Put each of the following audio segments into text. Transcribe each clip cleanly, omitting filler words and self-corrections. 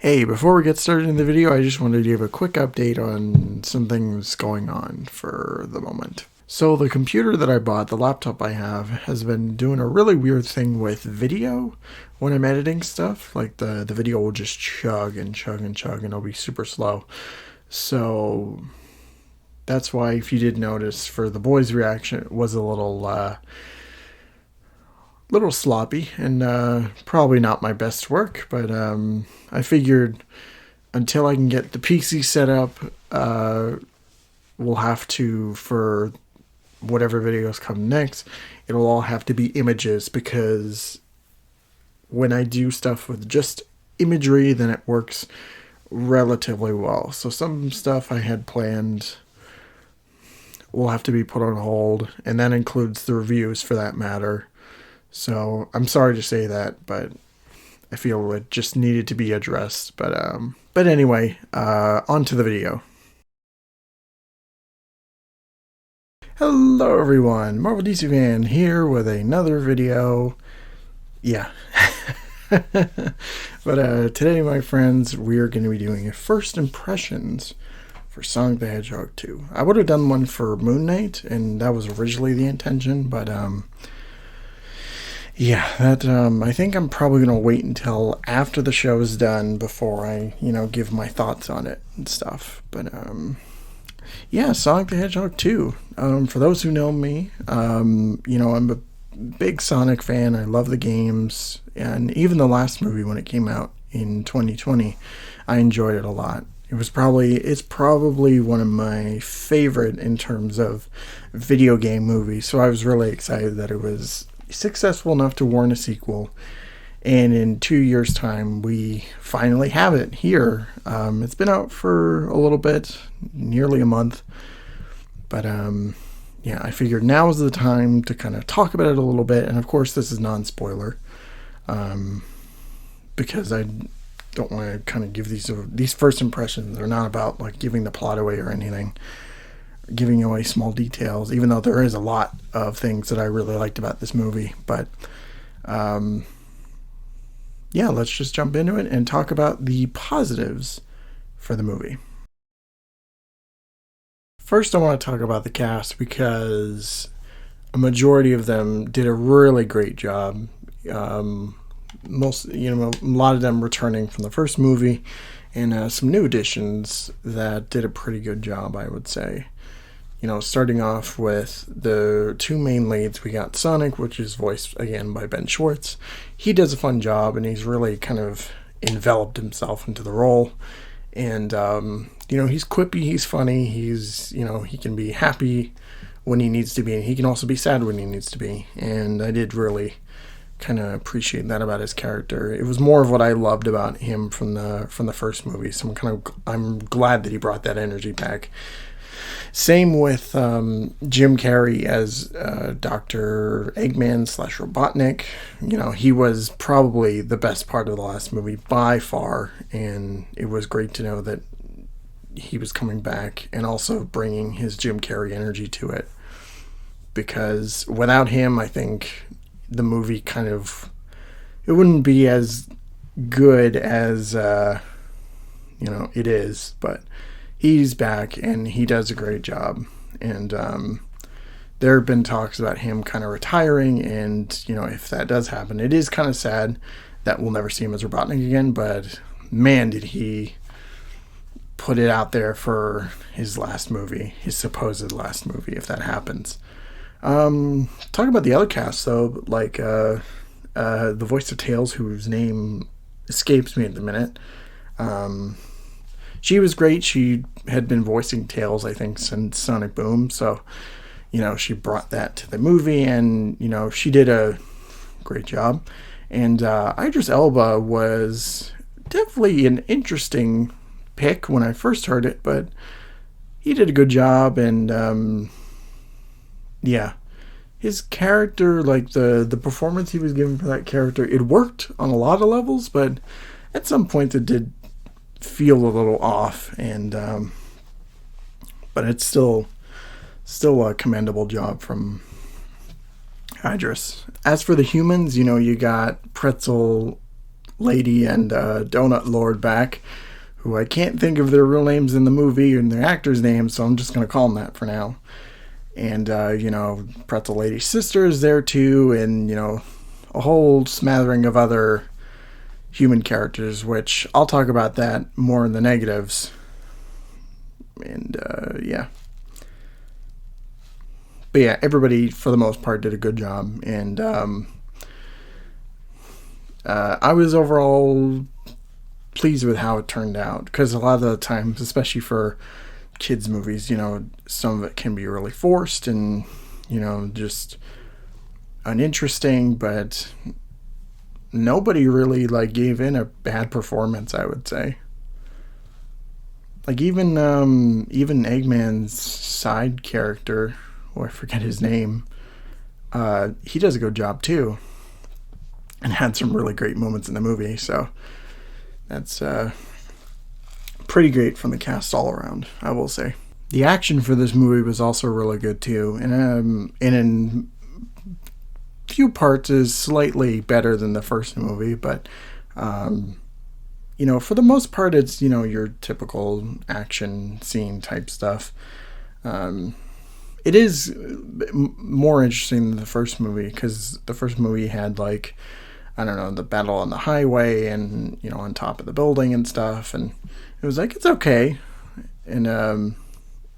Hey, before we get started in the video, I just wanted to give a quick update on some things going on for the moment. So the computer that I bought, the laptop I have, has been doing a really weird thing with video when I'm editing stuff. Like the video will just chug and chug and chug and it'll be super slow. So that's why, if you did notice, for the boys' reaction, it was a little sloppy and probably not my best work, but I figured until I can get the PC set up, we'll have to, for whatever videos come next, it'll all have to be images, because when I do stuff with just imagery, then it works relatively well. So some stuff I had planned will have to be put on hold, and that includes the reviews for that matter. So I'm sorry to say that, but I feel it just needed to be addressed. But anyway, on to the video. Hello everyone, Marvel DC Fan here with another video. Yeah. But today, my friends, we are going to be doing first impressions for Sonic the Hedgehog 2. I would have done one for Moon Knight, and that was originally the intention, but yeah, that I think I'm probably going to wait until after the show is done before I, give my thoughts on it and stuff. But yeah, Sonic the Hedgehog 2. For those who know me, I'm a big Sonic fan. I love the games, and even the last movie when it came out in 2020, I enjoyed it a lot. It's probably one of my favorite in terms of video game movies, so I was really excited that it was successful enough to warrant a sequel, and in 2 years' time we finally have it here. It's been out for a little bit, nearly a month, but yeah, I figured now is the time to kind of talk about it a little bit, and of course this is non-spoiler, because I don't want to kind of give these first impressions. They're not about like giving the plot away or anything, giving away small details, even though there is a lot of things that I really liked about this movie. But yeah, let's just jump into it and talk about the positives for the movie. First, I want to talk about the cast, because a majority of them did a really great job. A lot of them returning from the first movie, and some new additions that did a pretty good job, I would say. Starting off with the two main leads, we got Sonic, which is voiced again by Ben Schwartz. He does a fun job, and he's really kind of enveloped himself into the role. And, he's quippy, he's funny, he can be happy when he needs to be, and he can also be sad when he needs to be. And I did really kind of appreciate that about his character. It was more of what I loved about him from the first movie, so I'm glad that he brought that energy back. Same with Jim Carrey as Dr. Eggman / Robotnik. He was probably the best part of the last movie by far, and it was great to know that he was coming back and also bringing his Jim Carrey energy to it, because without him, I think the movie it wouldn't be as good as it is, but he's back and he does a great job. And there have been talks about him kind of retiring, and if that does happen, it is kind of sad that we'll never see him as Robotnik again, but man, did he put it out there for his supposed last movie, if that happens. Talking about the other cast, though, like the voice of Tails, whose name escapes me at the minute, she was great. She had been voicing Tails, I think, since Sonic Boom, so she brought that to the movie, and she did a great job. And Idris Elba was definitely an interesting pick when I first heard it, but he did a good job. And yeah, his character, like the performance he was given for that character, it worked on a lot of levels, but at some point it did feel a little off, and but it's still a commendable job from Idris. As for the humans, you got Pretzel lady and Donut Lord back, who I can't think of their real names in the movie and their actors' names, so I'm just going to call them that for now. And, Pretzel Lady's sister is there too, and, a whole smattering of other human characters, which I'll talk about that more in the negatives. And, yeah. But yeah, everybody, for the most part, did a good job. And I was overall pleased with how it turned out. Because a lot of the times, especially for kids' movies, some of it can be really forced and, just uninteresting. But nobody really, gave in a bad performance, I would say. Even Eggman's side character, I forget his name, he does a good job too, and had some really great moments in the movie, so that's pretty great from the cast all around, I will say. The action for this movie was also really good too, and in few parts is slightly better than the first movie, but for the most part it's, your typical action scene type stuff. It is more interesting than the first movie, because the first movie had, the battle on the highway and, on top of the building and stuff, and it was it's okay. And,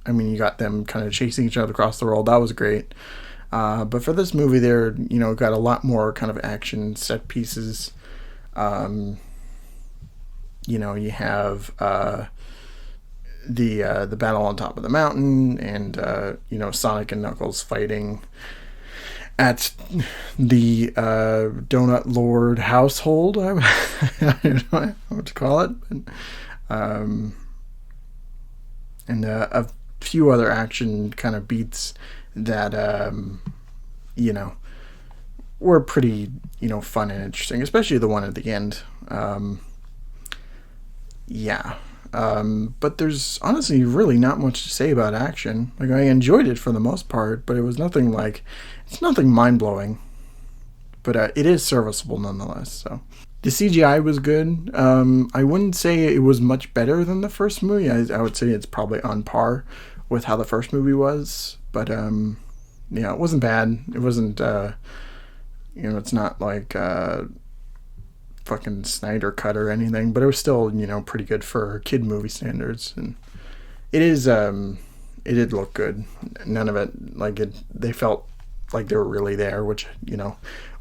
you got them kind of chasing each other across the world. That was great. But for this movie, they're, got a lot more kind of action set pieces. You have, the battle on top of the mountain, and Sonic and Knuckles fighting at the Donut Lord household. I don't know what to call it, and a few other action kind of beats that were pretty fun and interesting, especially the one at the end. But there's honestly really not much to say about action. I enjoyed it for the most part, but it was nothing it's nothing mind-blowing. But it is serviceable nonetheless, so. The CGI was good. I wouldn't say it was much better than the first movie. I would say it's probably on par with how the first movie was. But, it wasn't bad. It wasn't, it's not fucking Snyder cut or anything, but it was still, pretty good for kid movie standards. And it is, it did look good. None of it, they felt like they were really there, which,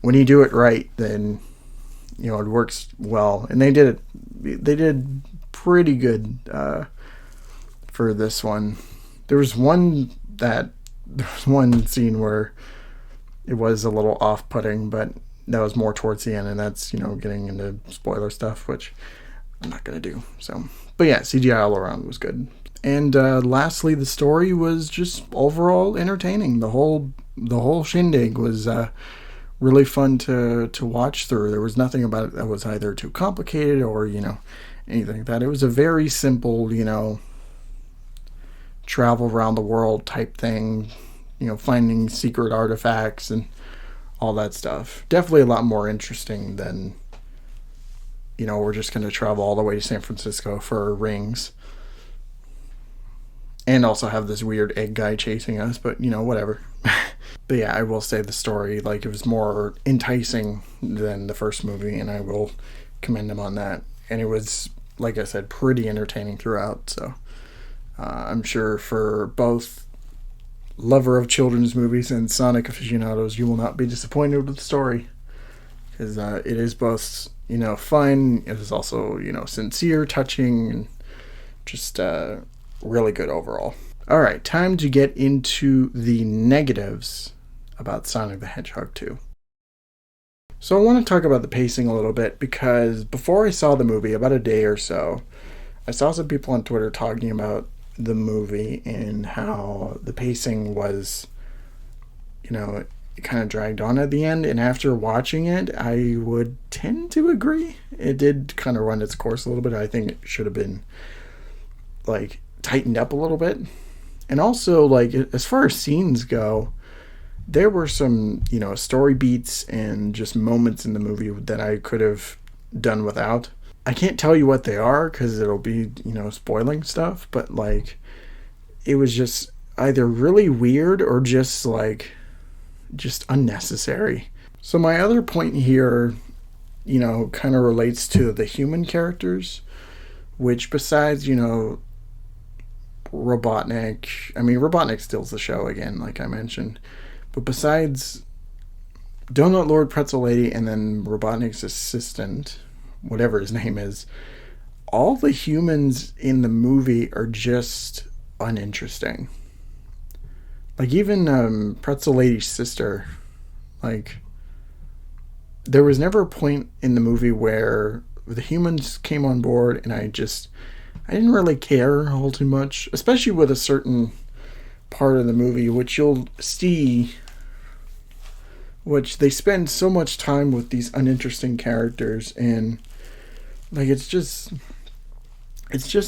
when you do it right, then, it works well. And they did pretty good, for this one. There was one scene where it was a little off-putting, but that was more towards the end, and that's, getting into spoiler stuff, which I'm not going to do. So, but yeah, CGI all around was good. And lastly, the story was just overall entertaining. The whole shindig was really fun to watch through. There was nothing about it that was either too complicated or, anything like that. It was a very simple, travel around the world type thing, finding secret artifacts and all that stuff. Definitely a lot more interesting than, we're just going to travel all the way to San Francisco for rings. And also have this weird egg guy chasing us, but, whatever. But yeah, I will say the story, it was more enticing than the first movie, and I will commend him on that. And it was, like I said, pretty entertaining throughout, so I'm sure for both lover of children's movies and Sonic aficionados, you will not be disappointed with the story, because it is both fun. It is also sincere, touching, and just really good overall. All right, time to get into the negatives about Sonic the Hedgehog 2. So I want to talk about the pacing a little bit, because before I saw the movie, about a day or so, I saw some people on Twitter talking about the movie and how the pacing was, it kind of dragged on at the end. And after watching it, I would tend to agree. It did kind of run its course a little bit. I think it should have been tightened up a little bit. And also, as far as scenes go, there were some, story beats and just moments in the movie that I could have done without. I can't tell you what they are because it'll be, spoiling stuff, but like it was just either really weird or just unnecessary. So my other point here, kind of relates to the human characters, which besides, Robotnik, Robotnik steals the show again, like I mentioned, but besides Donut Lord, Pretzel Lady, and then Robotnik's assistant, whatever his name is, all the humans in the movie are just uninteresting. Like even Pretzel Lady's sister, like there was never a point in the movie where the humans came on board and I didn't really care all too much, especially with a certain part of the movie, which you'll see, which they spend so much time with these uninteresting characters, and like it's just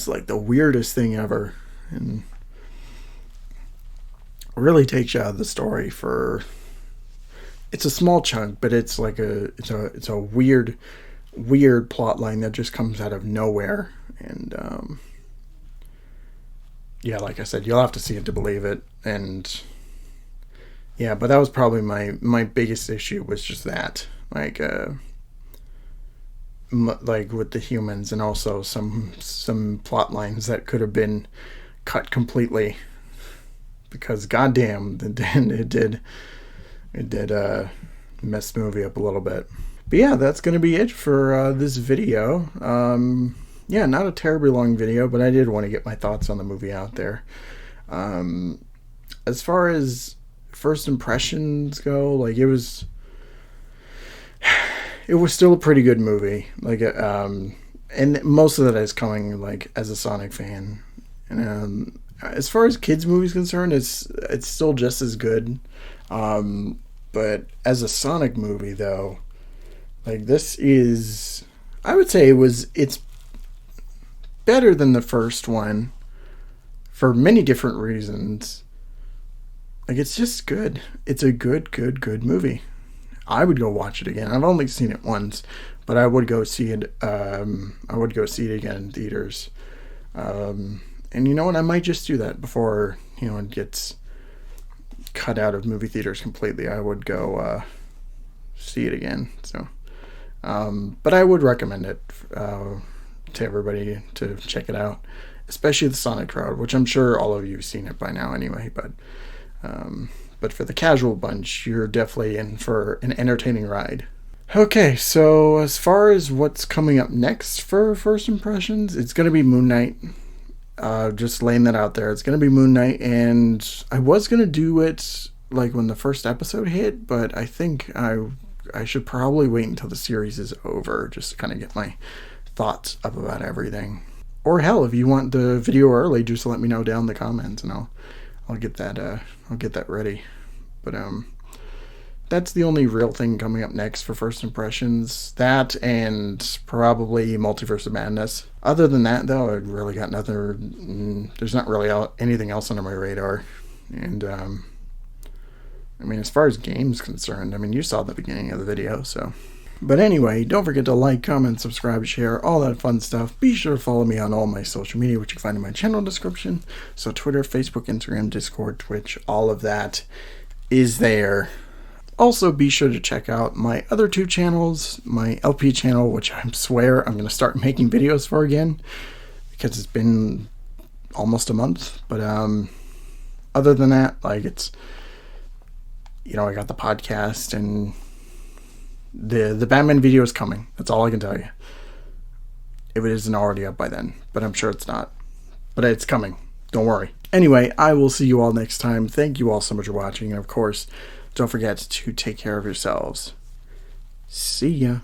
like the weirdest thing ever, and really takes you out of the story for. It's a small chunk, but it's like it's a weird plot line that just comes out of nowhere. And yeah, like I said, you'll have to see it to believe it. And yeah, but that was probably my biggest issue, was just that, like with the humans, and also some plot lines that could have been cut completely, because goddamn, it did mess the movie up a little bit. But yeah, that's going to be it for this video. Yeah, not a terribly long video, but I did want to get my thoughts on the movie out there. As far as first impressions go, like it was still a pretty good movie. Like, and most of that is coming like as a Sonic fan. And as far as kids' movies concerned, it's still just as good. But as a Sonic movie, though, like this is, I would say it's better than the first one for many different reasons. Like it's just good. It's a good movie. I would go watch it again. I've only seen it once, but I would go see it. I would go see it again in theaters. And you know what? I might just do that before it gets cut out of movie theaters completely. I would go see it again. So, but I would recommend it to everybody to check it out, especially the Sonic crowd, which I'm sure all of you have seen it by now anyway. But for the casual bunch, you're definitely in for an entertaining ride. Okay, so as far as what's coming up next for First Impressions, it's going to be Moon Knight. Just laying that out there. It's going to be Moon Knight, and I was going to do it like when the first episode hit, but I think I should probably wait until the series is over, just to kind of get my thoughts up about everything. Or hell, if you want the video early, just let me know down in the comments, and I'll get that ready. But that's the only real thing coming up next for First Impressions. That and probably Multiverse of Madness. Other than that, though, I really got nothing. There's not really anything else under my radar. And as far as games concerned, you saw the beginning of the video, so. But anyway, don't forget to like, comment, subscribe, share, all that fun stuff. Be sure to follow me on all my social media, which you can find in my channel description. So Twitter, Facebook, Instagram, Discord, Twitch, all of that is there. Also, be sure to check out my other two channels, my LP channel, which I swear I'm going to start making videos for again, because it's been almost a month. But other than that, like it's, I got the podcast, and the Batman video is coming. That's all I can tell you. If it isn't already up by then, but I'm sure it's not. But it's coming. Don't worry. Anyway, I will see you all next time. Thank you all so much for watching, and of course, don't forget to take care of yourselves. See ya.